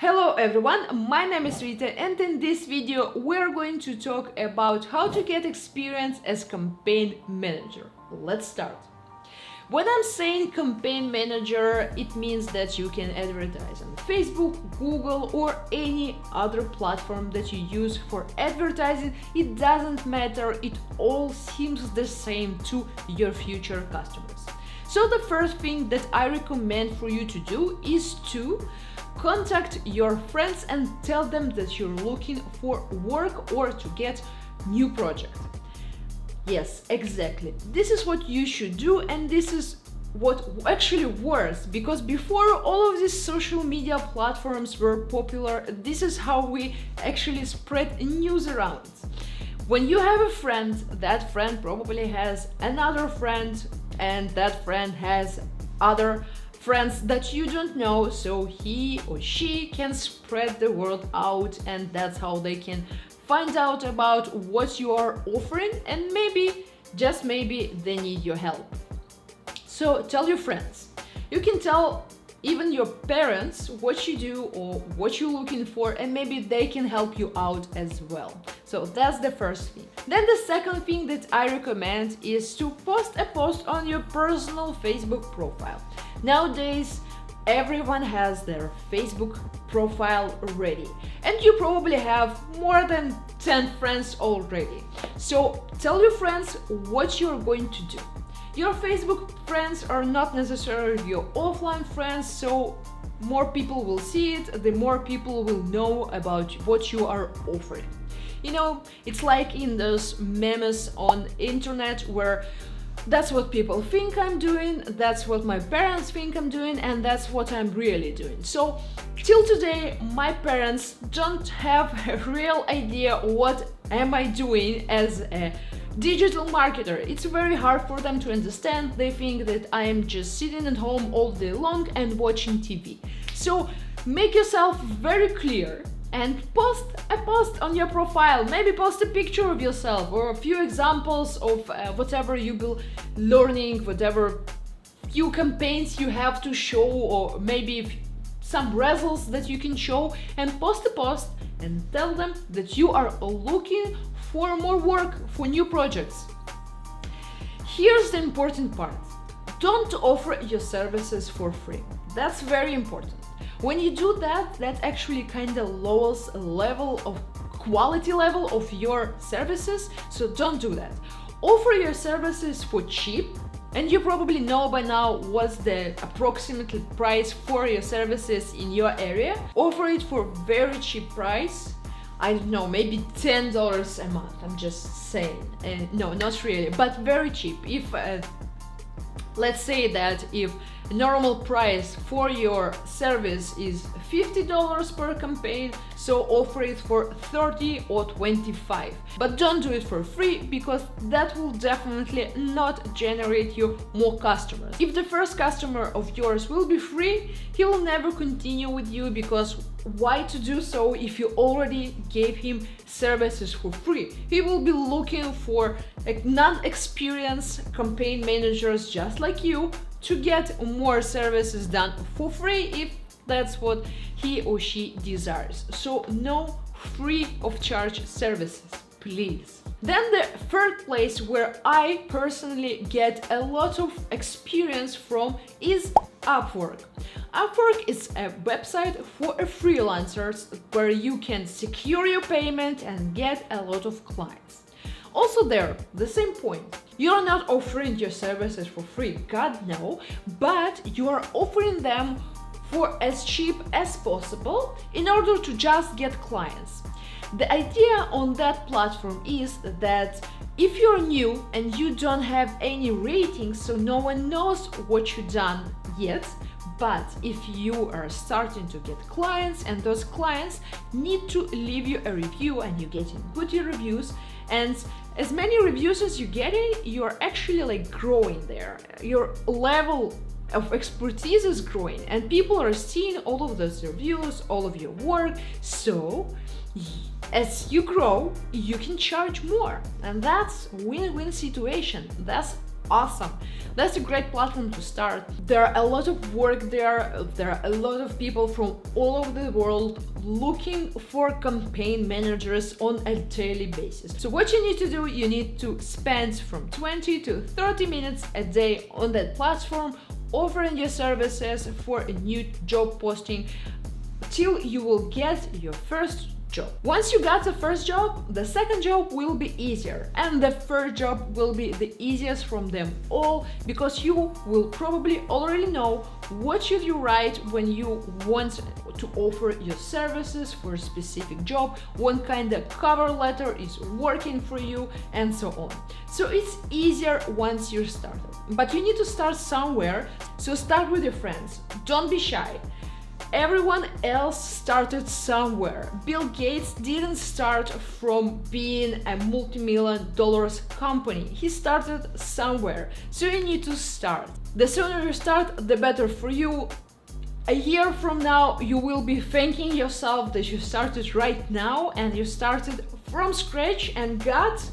Hello everyone, my name is Rita and in this video we're going to talk about how to get experience as campaign manager. Let's start. When I'm saying campaign manager, it means that you can advertise on Facebook, Google or any other platform that you use for advertising. It doesn't matter, it all seems the same to your future customers. So the first thing that I recommend for you to do is to contact your friends and tell them that you're looking for work or to get new project. Yes, exactly. This is what you should do, and this is what actually works, because before all of these social media platforms were popular, this is how we actually spread news around. When you have a friend, that friend probably has another friend, and that friend has other friends that you don't know, so he or she can spread the word out, and that's how they can find out about what you are offering, and maybe, just maybe, they need your help. So tell your friends. You can tell even your parents what you do or what you're looking for, and maybe they can help you out as well. So that's the first thing. Then the second thing that I recommend is to post a post on your personal Facebook profile. Nowadays, everyone has their Facebook profile ready, and you probably have more than 10 friends already. So tell your friends what you're going to do. Your Facebook friends are not necessarily your offline friends, so more people will see it, the more people will know about what you are offering. You know, it's like in those memes on internet where that's what people think I'm doing, that's what my parents think I'm doing, and that's what I'm really doing. So till today, my parents don't have a real idea what am I doing as a digital marketer. It's very hard for them to understand. They think that I am just sitting at home all day long and watching TV. So make yourself very clear and post a post on your profile. Maybe post a picture of yourself or a few examples of whatever you will learning, whatever few campaigns you have to show, or maybe some results that you can show, and post a post and tell them that you are looking for more work, for new projects. Here's the important part. Don't offer your services for free. That's very important. When you do that, that actually kind of lowers a level of quality level of your services, so don't do that. Offer your services for cheap, and you probably know by now what's the approximate price for your services in your area. Offer it for very cheap price. I don't know, maybe $10 a month, I'm just saying. No, not really, but very cheap. If let's say that if normal price for your service is $50 per campaign, so offer it for 30 or 25. But don't do it for free, because that will definitely not generate you more customers. If the first customer of yours will be free, he will never continue with you, because why to do so if you already gave him services for free? He will be looking for non-experienced campaign managers just like you to get more services done for free if that's what he or she desires. So no free of charge services, please. Then the third place where I personally get a lot of experience from is Upwork. Upwork is a website for freelancers where you can secure your payment and get a lot of clients. Also there, the same point. You're not offering your services for free, God no, but you are offering them for as cheap as possible in order to just get clients. The idea on that platform is that if you're new and you don't have any ratings, so no one knows what you've done yet, but if you are starting to get clients and those clients need to leave you a review and you're getting good reviews, and as many reviews as you're getting, you're actually like growing there. Your level of expertise is growing and people are seeing all of those reviews, all of your work. So as you grow, you can charge more, and that's win-win situation. That's awesome. That's a great platform to start. There are a lot of work there. There are a lot of people from all over the world looking for campaign managers on a daily basis. So what you need to do, you need to spend from 20 to 30 minutes a day on that platform, offering your services for a new job posting till you will get your first job. Once you got the first job, the second job will be easier, and the third job will be the easiest from them all, because you will probably already know what should you write when you want to offer your services for a specific job, what kind of cover letter is working for you, and so on. So it's easier once you're started. But you need to start somewhere, so start with your friends. Don't be shy. Everyone else started somewhere. Bill Gates didn't start from being a multi-million dollars company. He started somewhere. So you need to start. The sooner you start, the better for you. A year from now, you will be thanking yourself that you started right now and you started from scratch and got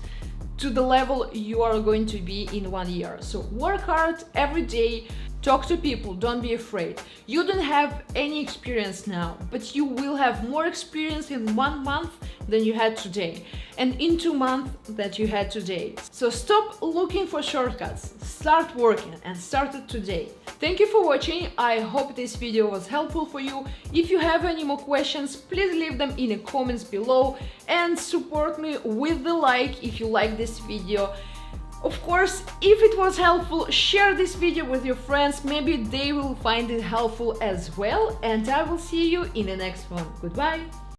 to the level you are going to be in 1 year. So work hard every day. Talk to people, don't be afraid. You don't have any experience now, but you will have more experience in 1 month than you had today, and in 2 months that you had today. So stop looking for shortcuts, start working, and start it today. Thank you for watching. I hope this video was helpful for you. If you have any more questions, please leave them in the comments below and support me with the like if you like this video. Of course, if it was helpful, share this video with your friends, maybe they will find it helpful as well, and I will see you in the next one. Goodbye!